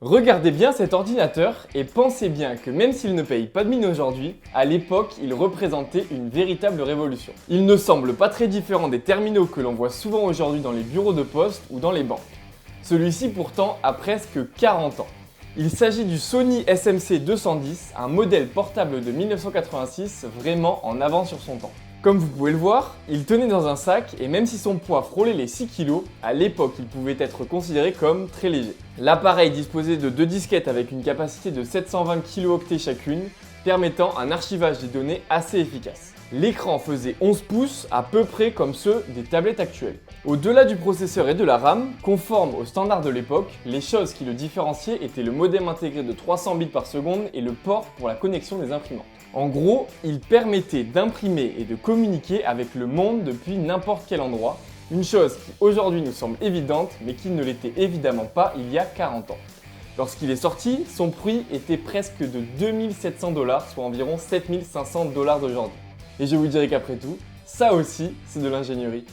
Regardez bien cet ordinateur et pensez bien que même s'il ne paye pas de mine aujourd'hui, à l'époque, il représentait une véritable révolution. Il ne semble pas très différent des terminaux que l'on voit souvent aujourd'hui dans les bureaux de poste ou dans les banques. Celui-ci pourtant a presque 40 ans. Il s'agit du Sony SMC 210, un modèle portable de 1986 vraiment en avance sur son temps. Comme vous pouvez le voir, il tenait dans un sac et même si son poids frôlait les 6 kg, à l'époque il pouvait être considéré comme très léger. L'appareil disposait de deux disquettes avec une capacité de 720 kilo-octets chacune, permettant un archivage des données assez efficace. L'écran faisait 11 pouces, à peu près comme ceux des tablettes actuelles. Au-delà du processeur et de la RAM, conforme aux standards de l'époque, les choses qui le différenciaient étaient le modem intégré de 300 bits par seconde et le port pour la connexion des imprimantes. En gros, il permettait d'imprimer et de communiquer avec le monde depuis n'importe quel endroit, une chose qui aujourd'hui nous semble évidente mais qui ne l'était évidemment pas il y a 40 ans. Lorsqu'il est sorti, son prix était presque de 2700 $, soit environ 7500 $ d'aujourd'hui. Et je vous dirai qu'après tout, ça aussi, c'est de l'ingénierie.